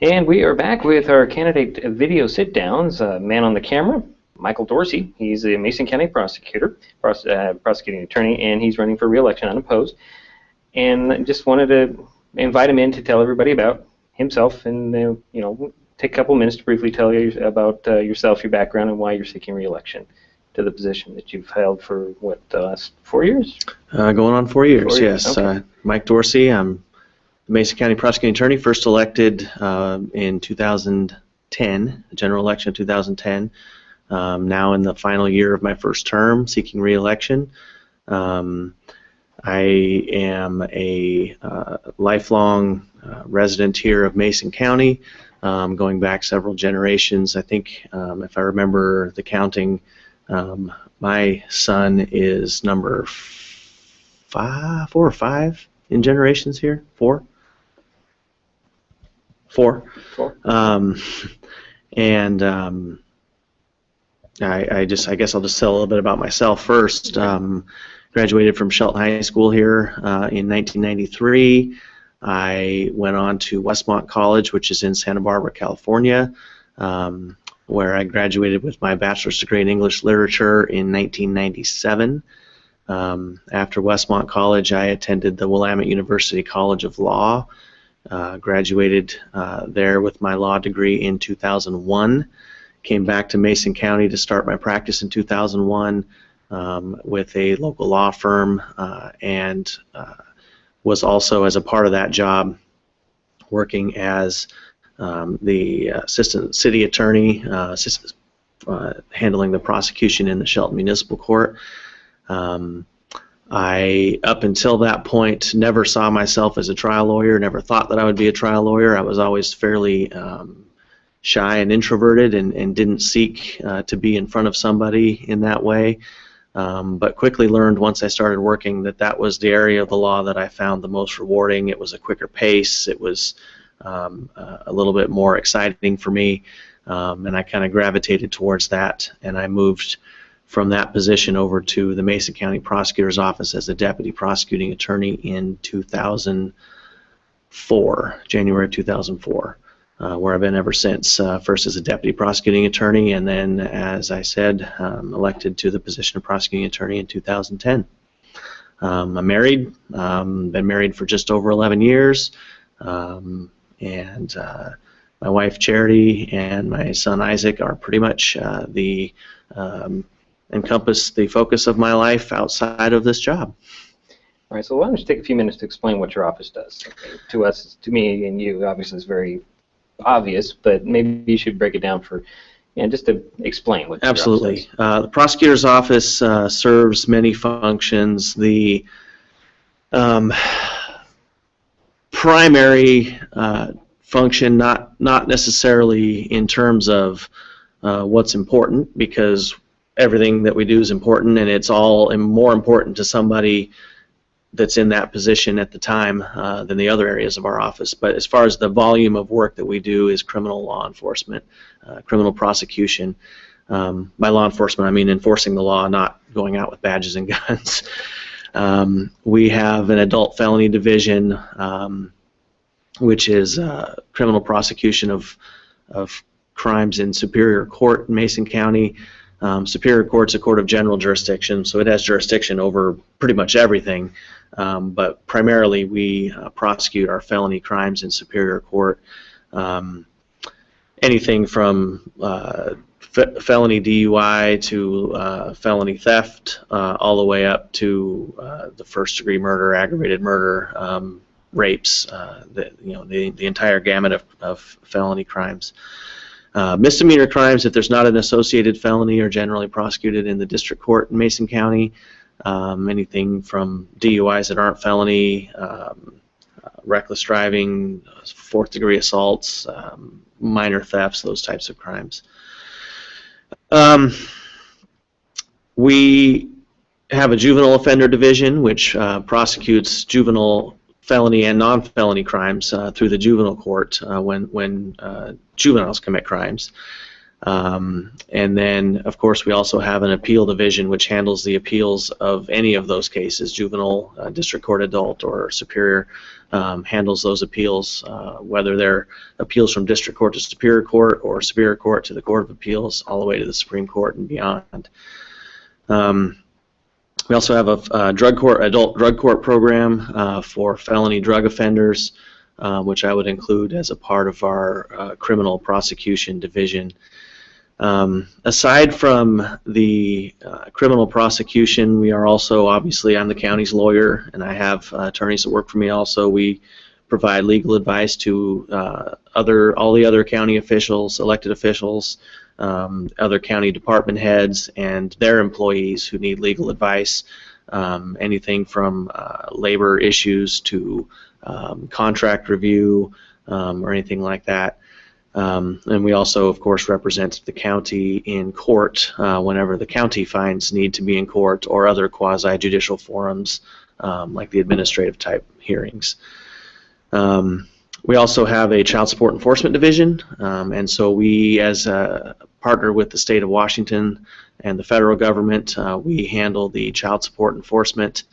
And we are back with our candidate video sit-downs. Man on the camera, Michael Dorcy. He's the Mason County prosecutor, prosecuting attorney, and he's running for re-election unopposed. And just wanted to invite him in to tell everybody about himself, and take a couple minutes to briefly tell you about yourself, your background, and why you're seeking re-election to the position that you've held for what, the last 4 years? Going on 4 years. 4 years. Yes. Okay. Mike Dorcy. I'm the Mason County prosecuting attorney, first elected in 2010, the general election of 2010. Now in the final year of my first term, seeking re-election. I am a lifelong resident here of Mason County, going back several generations. I think, if I remember the counting, my son is number 4 or 5 in generations here. 4. I guess I'll just tell a little bit about myself first. Graduated from Shelton High School here in 1993. I went on to Westmont College, which is in Santa Barbara, California, where I graduated with my bachelor's degree in English literature in 1997. After Westmont College, I attended the Willamette University College of Law, graduated there with my law degree in 2001, came back to Mason County to start my practice in 2001 with a local law firm, and was also, as a part of that job, working as the assistant city attorney, handling the prosecution in the Shelton Municipal Court. I, up until that point, never saw myself as a trial lawyer, never thought that I would be a trial lawyer. I was always fairly shy and introverted, and didn't seek to be in front of somebody in that way. But quickly learned, once I started working, that that was the area of the law that I found the most rewarding. It was a quicker pace. It was a little bit more exciting for me, and I kind of gravitated towards that, and I moved from that position over to the Mason County Prosecutor's Office as a deputy prosecuting attorney in 2004, January of 2004, where I've been ever since, first as a deputy prosecuting attorney, and then, as I said, elected to the position of prosecuting attorney in 2010. I'm married, been married for just over 11 years, and my wife Charity and my son Isaac are pretty much encompass the focus of my life outside of this job. All right, so why don't you take a few minutes to explain what your office does? To us, to me and you, obviously it's very obvious, but maybe you should break it down for, just to explain what your office does. Absolutely. The prosecutor's office serves many functions. The primary function, not necessarily in terms of what's important, because everything that we do is important, and it's all more important to somebody that's in that position at the time than the other areas of our office. But as far as the volume of work that we do is criminal law enforcement, criminal prosecution. By law enforcement, I mean enforcing the law, not going out with badges and guns. We have an adult felony division, which is criminal prosecution of crimes in Superior Court in Mason County. Superior Court's a court of general jurisdiction, so it has jurisdiction over pretty much everything, but primarily we prosecute our felony crimes in Superior Court. Anything from felony DUI to felony theft, all the way up to the first-degree murder, aggravated murder, rapes, the entire gamut of felony crimes. Misdemeanor crimes, if there's not an associated felony, are generally prosecuted in the district court in Mason County. Anything from DUIs that aren't felony, reckless driving, fourth-degree assaults, minor thefts, those types of crimes. We have a juvenile offender division, which prosecutes juvenile felony and non-felony crimes through the juvenile court when juveniles commit crimes. And then, of course, we also have an appeal division which handles the appeals of any of those cases, juvenile, district court adult, or superior handles those appeals, whether they're appeals from district court to superior court or superior court to the Court of Appeals, all the way to the Supreme Court and beyond. We also have a adult drug court program for felony drug offenders, which I would include as a part of our criminal prosecution division. Aside from the criminal prosecution, we are also, obviously, I'm the county's lawyer, and I have attorneys that work for me also. We provide legal advice to all the other county officials, elected officials, other county department heads, and their employees who need legal advice, anything from labor issues to contract review or anything like that. And we also, of course, represent the county in court whenever the county finds need to be in court or other quasi-judicial forums like the administrative type hearings. We also have a child support enforcement division, and so we, as a partner with the state of Washington and the federal government, we handle the child support enforcement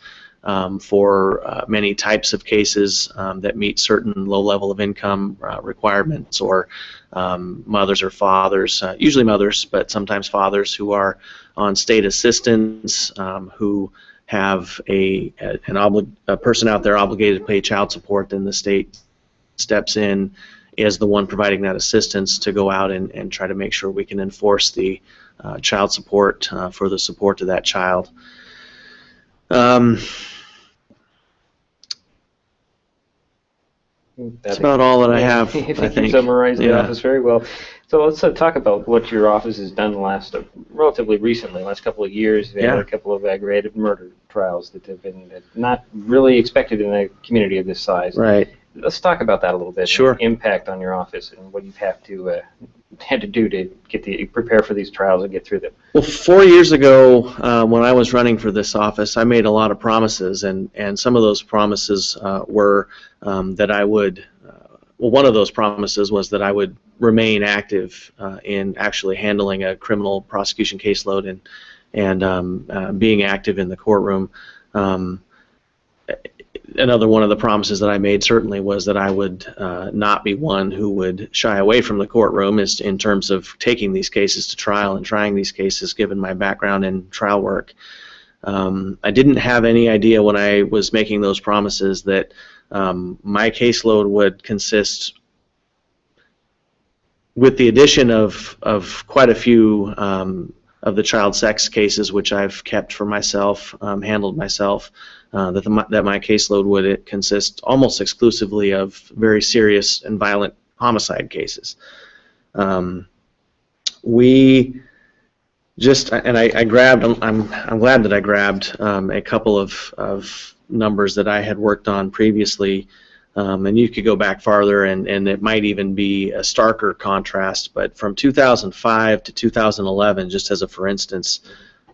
for many types of cases that meet certain low level of income requirements, or mothers or fathers, usually mothers, but sometimes fathers who are on state assistance, who have a person out there obligated to pay child support, then the state steps in as the one providing that assistance to go out and try to make sure we can enforce the child support for the support of that child. That's about all that I have. I think you summarized the office very well. So let's talk about what your office has done relatively recently, last couple of years. You've had a couple of aggravated murder trials that have been not really expected in a community of this size. Right. Let's talk about that a little bit. Sure. The impact on your office and what you've had to do to prepare for these trials and get through them. Well, 4 years ago, when I was running for this office, I made a lot of promises, and some of those promises were that I would. Well, one of those promises was that I would remain active in actually handling a criminal prosecution caseload and being active in the courtroom. Another one of the promises that I made certainly was that I would not be one who would shy away from the courtroom in terms of taking these cases to trial and trying these cases, given my background in trial work. I didn't have any idea when I was making those promises that my caseload would consist, with the addition of quite a few of the child sex cases, which I've kept for myself, handled myself, that my caseload would consist almost exclusively of very serious and violent homicide cases. We just, and I grabbed, I'm glad that I grabbed a couple of numbers that I had worked on previously, and you could go back farther, and it might even be a starker contrast, but from 2005 to 2011, just as a for instance,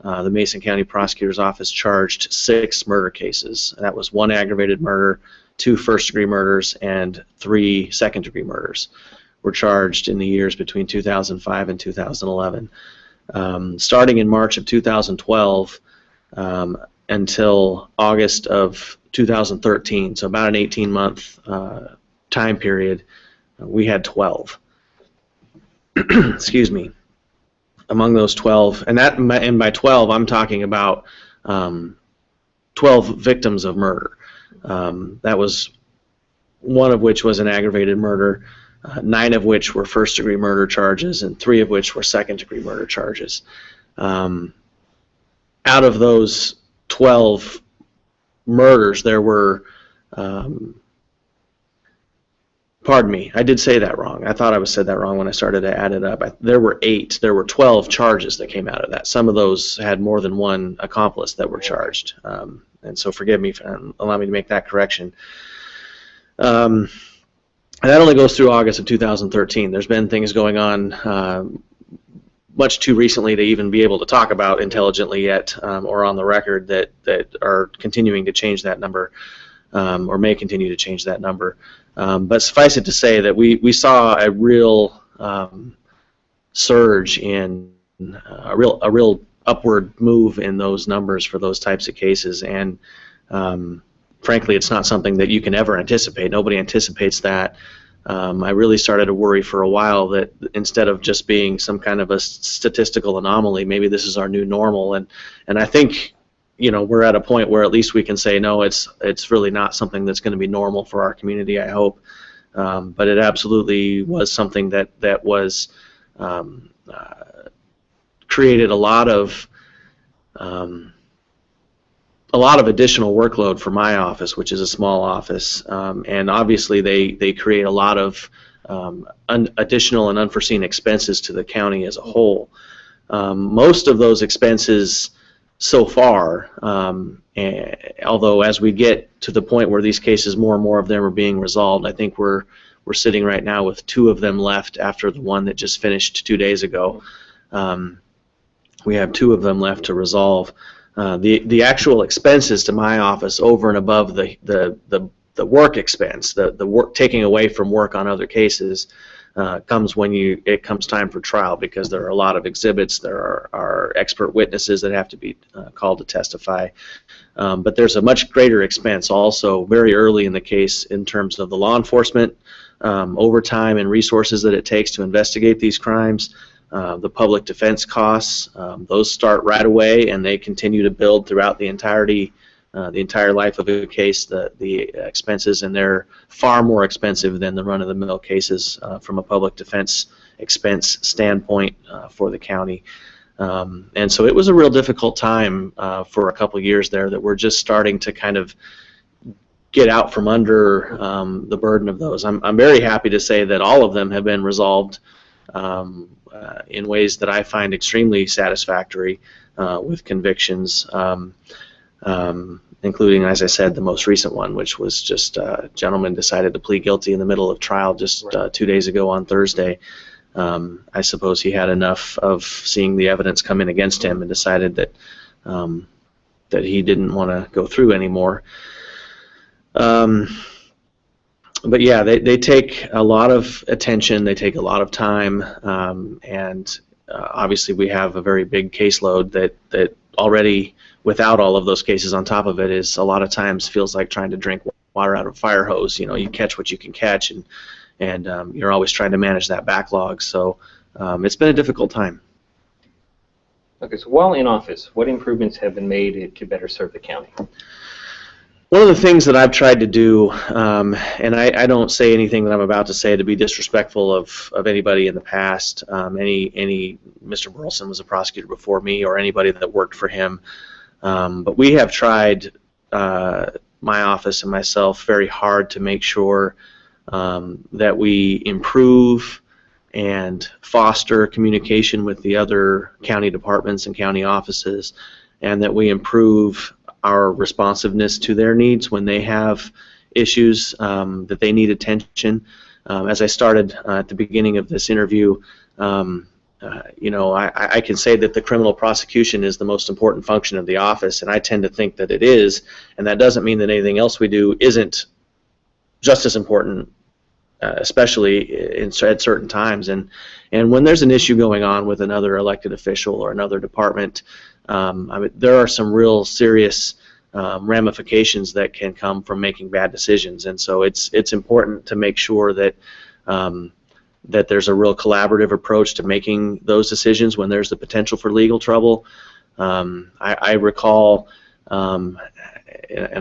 the Mason County Prosecutor's Office charged 6 murder cases. That was 1 aggravated murder, 2 first-degree murders, and 3 second-degree murders were charged in the years between 2005 and 2011. Starting in March of 2012 until August of 2013, so about an 18-month time period, we had 12. Excuse me. Among those 12, and by 12 I'm talking about 12 victims of murder. That was one of which was an aggravated murder, 9 of which were first-degree murder charges, and 3 of which were second-degree murder charges. Out of those 12 murders, there were, pardon me, I did say that wrong. I thought I said that wrong when I started to add it up. There were 12 charges that came out of that. Some of those had more than one accomplice that were charged, and so forgive me, allow me to make that correction. And that only goes through August of 2013. There's been things going on much too recently to even be able to talk about intelligently yet, or on the record, that are continuing to change that number, or may continue to change that number. But suffice it to say that we saw a real surge in a real upward move in those numbers for those types of cases, and frankly, it's not something that you can ever anticipate. Nobody anticipates that. I really started to worry for a while that instead of just being some kind of a statistical anomaly, maybe this is our new normal. And I think, you know, we're at a point where at least we can say, no, it's really not something that's going to be normal for our community, I hope. But it absolutely was something that was created a lot of additional workload for my office, which is a small office, and obviously they create a lot of additional and unforeseen expenses to the county as a whole. Most of those expenses so far, although as we get to the point where these cases, more and more of them are being resolved, I think we're sitting right now with 2 of them left after the one that just finished 2 days ago. We have 2 of them left to resolve. The actual expenses to my office over and above the work expense, the work taking away from work on other cases, comes when it comes time for trial, because there are a lot of exhibits, there are expert witnesses that have to be called to testify. But there's a much greater expense also very early in the case in terms of the law enforcement overtime and resources that it takes to investigate these crimes. The public defense costs, those start right away, and they continue to build throughout the entire life of a case. The expenses, and they're far more expensive than the run-of-the-mill cases from a public defense expense standpoint for the county. And so it was a real difficult time for a couple of years there, that we're just starting to kind of get out from under the burden of those. I'm very happy to say that all of them have been resolved in ways that I find extremely satisfactory with convictions, including, as I said, the most recent one, which was just a gentleman decided to plead guilty in the middle of trial just 2 days ago on Thursday. I suppose he had enough of seeing the evidence come in against him and decided that that he didn't want to go through anymore. But yeah, they take a lot of attention, they take a lot of time, and obviously we have a very big caseload that already, without all of those cases on top of it, is a lot of times feels like trying to drink water out of a fire hose. You know, you catch what you can catch, and you're always trying to manage that backlog. So it's been a difficult time. Okay, so while in office, what improvements have been made to better serve the county? One of the things that I've tried to do, and I don't say anything that I'm about to say to be disrespectful of anybody in the past. Mr. Burleson was a prosecutor before me, or anybody that worked for him. But we have tried, my office and myself, very hard to make sure that we improve and foster communication with the other county departments and county offices, and that we improve our responsiveness to their needs when they have issues that they need attention. As I started at the beginning of this interview, you know, I can say that the criminal prosecution is the most important function of the office, and I tend to think that it is, and that doesn't mean that anything else we do isn't just as important, especially at certain times. And when there's an issue going on with another elected official or another department, I mean, there are some real serious ramifications that can come from making bad decisions, and so it's important to make sure that that there's a real collaborative approach to making those decisions when there's the potential for legal trouble. I recall, and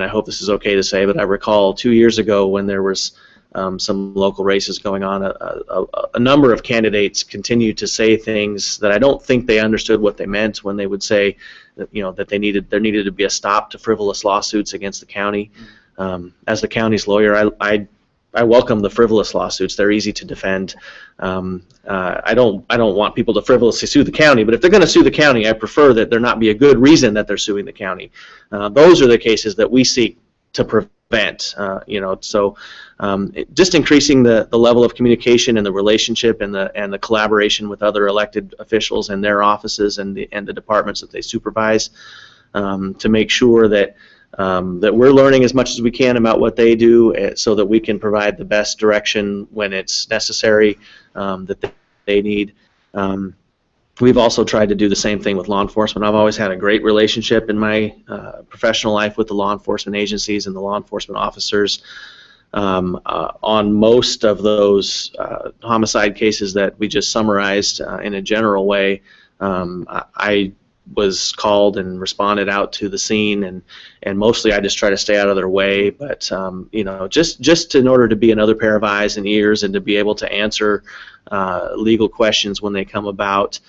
I hope this is okay to say, but I recall 2 years ago when there was some local races going on, a number of candidates continued to say things that I don't think they understood what they meant when they would say that, you know, that there needed to be a stop to frivolous lawsuits against the county. As the county's lawyer, I welcome the frivolous lawsuits. They're easy to defend. I don't want people to frivolously sue the county, but if they're going to sue the county, I prefer that there not be a good reason that they're suing the county. Those are the cases that we seek to prevent. You know, so just increasing the level of communication and the relationship and the collaboration with other elected officials and their offices and the departments that they supervise, to make sure that that we're learning as much as we can about what they do, so that we can provide the best direction when it's necessary, that they need. We've also tried to do the same thing with law enforcement. I've always had a great relationship in my professional life with the law enforcement agencies and the law enforcement officers. On most of those homicide cases that we just summarized in a general way, I was called and responded out to the scene, and mostly I just try to stay out of their way. But you know, just in order to be another pair of eyes and ears and to be able to answer legal questions when they come about.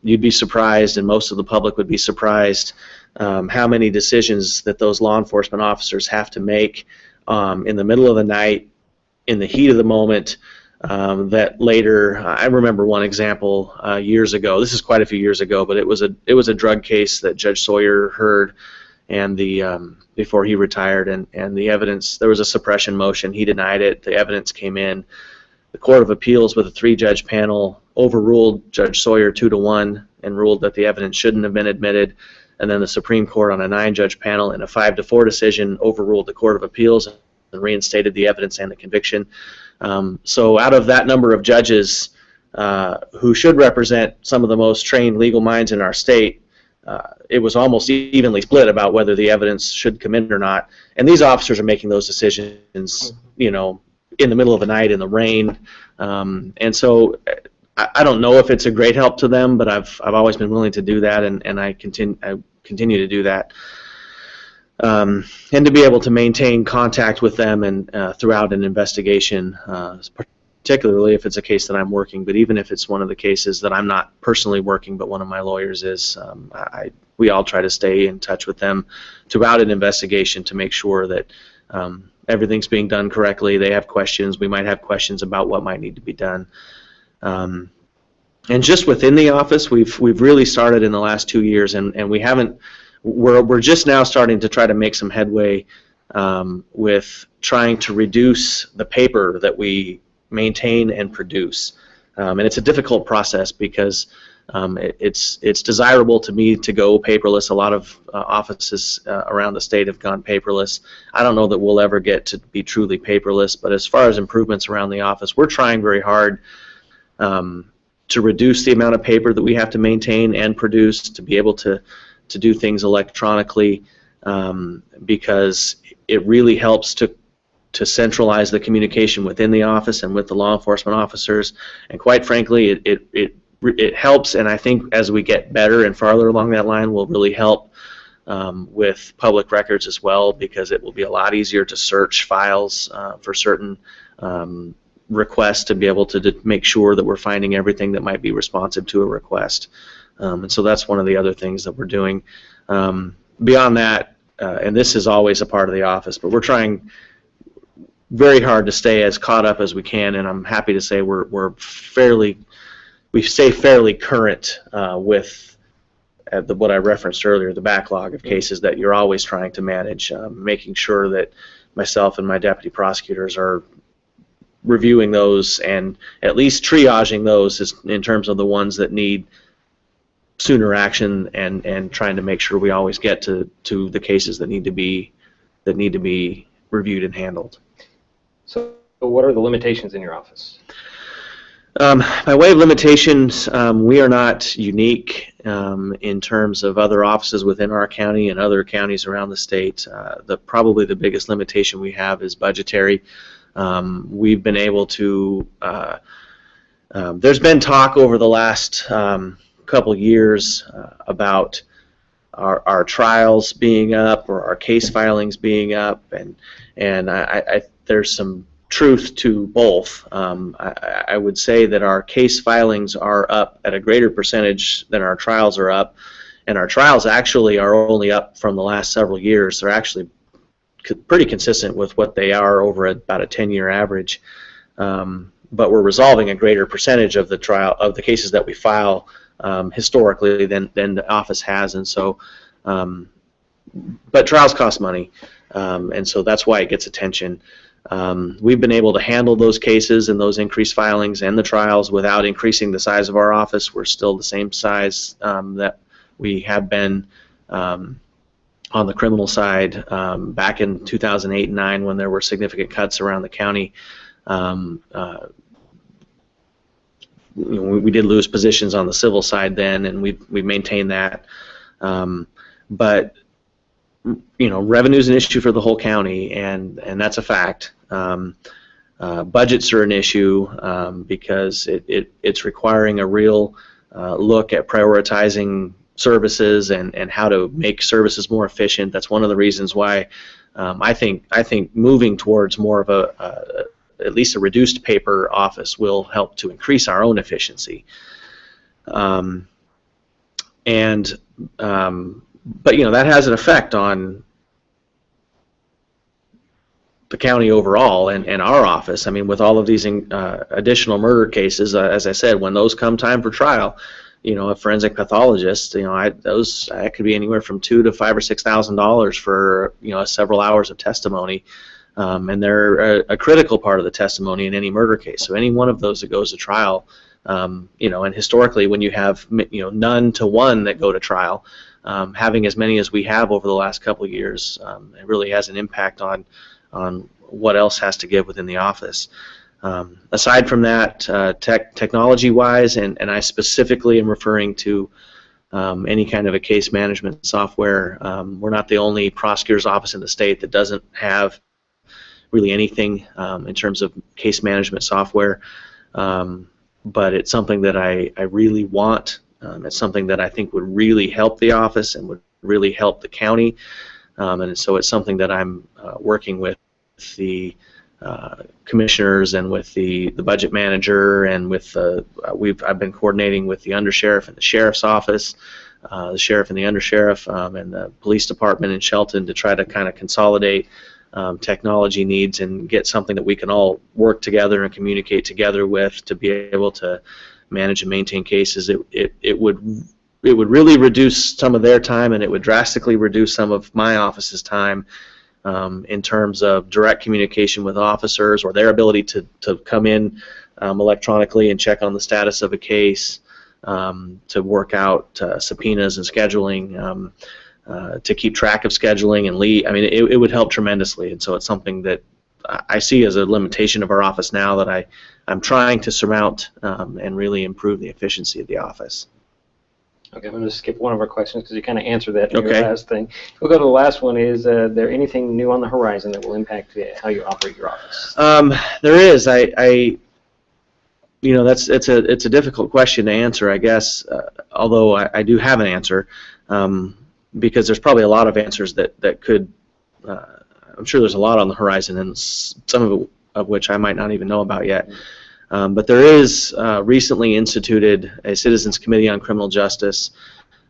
You'd be surprised, and most of the public would be surprised, how many decisions that those law enforcement officers have to make in the middle of the night, in the heat of the moment, that later, I remember one example years ago. This is quite a few years ago, but it was a drug case that Judge Sawyer heard, and before he retired, and the evidence, there was a suppression motion. He denied it. The evidence came in. The Court of Appeals, with a 3-judge panel, overruled Judge Sawyer 2-1 and ruled that the evidence shouldn't have been admitted. And then the Supreme Court, on a 9-judge panel, in a 5-4 decision, overruled the Court of Appeals and reinstated the evidence and the conviction. So out of that number of judges who should represent some of the most trained legal minds in our state, it was almost evenly split about whether the evidence should come in or not. And these officers are making those decisions, you know, in the middle of the night in the rain, and so I don't know if it's a great help to them, but I've always been willing to do that, and I continue to do that, and to be able to maintain contact with them and throughout an investigation, particularly if it's a case that I'm working, but even if it's one of the cases that I'm not personally working, but one of my lawyers is, we all try to stay in touch with them throughout an investigation to make sure that everything's being done correctly. They have questions. We might have questions about what might need to be done. And just within the office, we've really started in the last 2 years, and we haven't. We're just now starting to try to make some headway with trying to reduce the paper that we maintain and produce. And it's a difficult process because it's desirable to me to go paperless. A lot of offices around the state have gone paperless. I don't know that we'll ever get to be truly paperless, but as far as improvements around the office, we're trying very hard to reduce the amount of paper that we have to maintain and produce, to be able to do things electronically, because it really helps to centralize the communication within the office and with the law enforcement officers. And quite frankly, it helps, and I think as we get better and farther along that line, will really help with public records as well, because it will be a lot easier to search files for certain requests, to be able to make sure that we're finding everything that might be responsive to a request. And so that's one of the other things that we're doing. Beyond that, and this is always a part of the office, but we're trying very hard to stay as caught up as we can, and I'm happy to say we stay fairly current with what I referenced earlier, the backlog of cases that you're always trying to manage, making sure that myself and my deputy prosecutors are reviewing those and at least triaging those in terms of the ones that need sooner action, and trying to make sure we always get to the cases that need to be reviewed and handled. So what are the limitations in your office? By way of limitations, we are not unique in terms of other offices within our county and other counties around the state. Probably the biggest limitation we have is budgetary. We've been able to, there's been talk over the last couple years about our trials being up or our case filings being up, and there's some truth to both. I would say that our case filings are up at a greater percentage than our trials are up, and our trials actually are only up from the last several years. They're actually pretty consistent with what they are over about a 10-year average, but we're resolving a greater percentage of the cases that we file historically than the office has, and so but trials cost money, and so that's why it gets attention. We've been able to handle those cases and those increased filings and the trials without increasing the size of our office. We're still the same size that we have been on the criminal side back in 2008 and 9, when there were significant cuts around the county. we did lose positions on the civil side then, and we maintained that. But revenue is an issue for the whole county, and that's a fact. Budgets are an issue because it's requiring a real look at prioritizing services and how to make services more efficient. That's one of the reasons why I think moving towards more of at least a reduced paper office will help to increase our own efficiency. But that has an effect on the county overall and our office. I mean, with all of these additional murder cases, as I said, when those come time for trial, a forensic pathologist, that could be anywhere from $2,000 to $5,000 or $6,000 for several hours of testimony, and they're a critical part of the testimony in any murder case. So any one of those that goes to trial, and historically, when you have none to one that go to trial, having as many as we have over the last couple of years, it really has an impact on what else has to give within the office. Aside from that, technology-wise, and I specifically am referring to any kind of a case management software. We're not the only prosecutor's office in the state that doesn't have really anything in terms of case management software, but it's something that I really want. It's something that I think would really help the office and would really help the county, and so it's something that I'm working with the commissioners and with the budget manager, and with I've been coordinating with the undersheriff and the sheriff's office, the sheriff and the undersheriff, and the police department in Shelton to try to kind of consolidate technology needs and get something that we can all work together and communicate together with to be able to manage and maintain cases. It would really reduce some of their time, and it would drastically reduce some of my office's time in terms of direct communication with officers, or their ability to come in electronically and check on the status of a case, to work out subpoenas and scheduling, to keep track of scheduling and leave. I mean, it would help tremendously, and so it's something that I see as a limitation of our office now that I'm trying to surmount and really improve the efficiency of the office. Okay, I'm going to skip one of our questions because you kind of answered that in your last thing. We'll go to the last one. Is there anything new on the horizon that will impact how you operate your office? There is. It's a difficult question to answer, I guess. Although I do have an answer, because there's probably a lot of answers that could. I'm sure there's a lot on the horizon, and some of which I might not even know about yet. But there is recently instituted a Citizens Committee on Criminal Justice.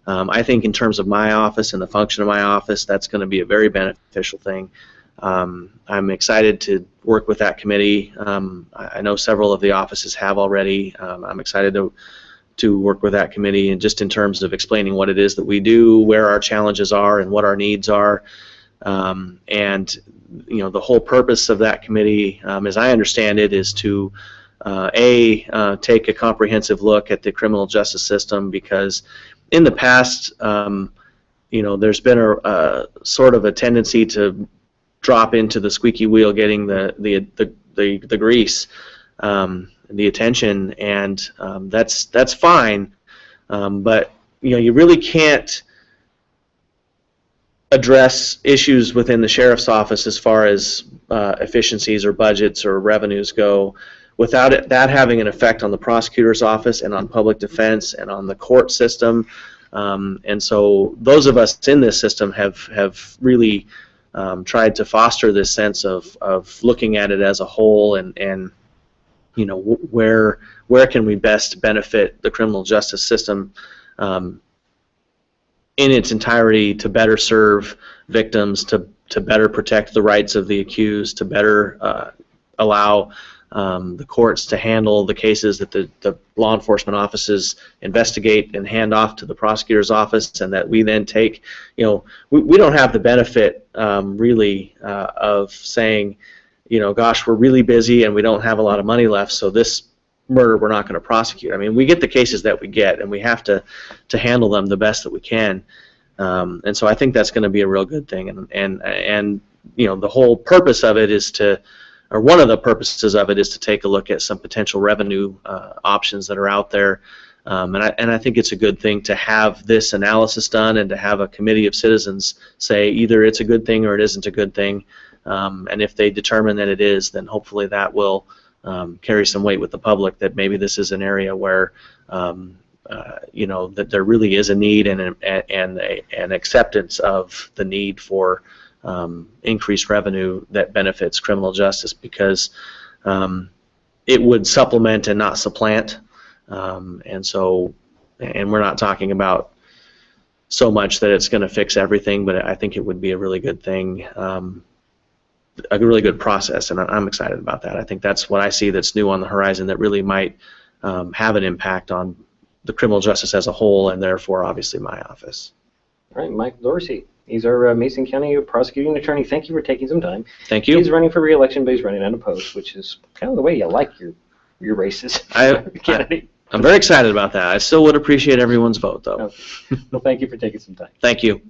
I think in terms of my office and the function of my office, that's going to be a very beneficial thing. I'm excited to work with that committee. I know several of the offices have already. I'm excited to work with that committee, and just in terms of explaining what it is that we do, where our challenges are, and what our needs are. And the whole purpose of that committee, as I understand it, is to take a comprehensive look at the criminal justice system, because in the past, there's been a sort of a tendency to drop into the squeaky wheel, getting the grease, the attention, and that's fine, but you really can't address issues within the sheriff's office as far as efficiencies or budgets or revenues go without that having an effect on the prosecutor's office and on public defense and on the court system. And so those of us in this system have really tried to foster this sense of looking at it as a whole, and where can we best benefit the criminal justice system in its entirety to better serve victims, to better protect the rights of the accused, to better allow the courts to handle the cases that the law enforcement offices investigate and hand off to the prosecutor's office, and that we then take. We don't have the benefit really of saying, gosh, we're really busy and we don't have a lot of money left, so this murder we're not going to prosecute. I mean, we get the cases that we get, and we have to handle them the best that we can. And so I think that's going to be a real good thing. And the whole purpose of it is to or one of the purposes of it is to take a look at some potential revenue options that are out there. And I think it's a good thing to have this analysis done and to have a committee of citizens say either it's a good thing or it isn't a good thing. And if they determine that it is, then hopefully that will carry some weight with the public that maybe this is an area where that there really is a need and an acceptance of the need for increased revenue that benefits criminal justice, because it would supplement and not supplant. And we're not talking about so much that it's going to fix everything, but I think it would be a really good thing, a really good process, and I'm excited about that. I think that's what I see that's new on the horizon that really might have an impact on the criminal justice as a whole, and therefore obviously my office. All right, Michael Dorcy. He's our Mason County prosecuting attorney. Thank you for taking some time. Thank you. He's running for re-election, but he's running unopposed, which is kind of the way you like your races. I'm very excited about that. I still would appreciate everyone's vote, though. Okay. Well, thank you for taking some time. Thank you.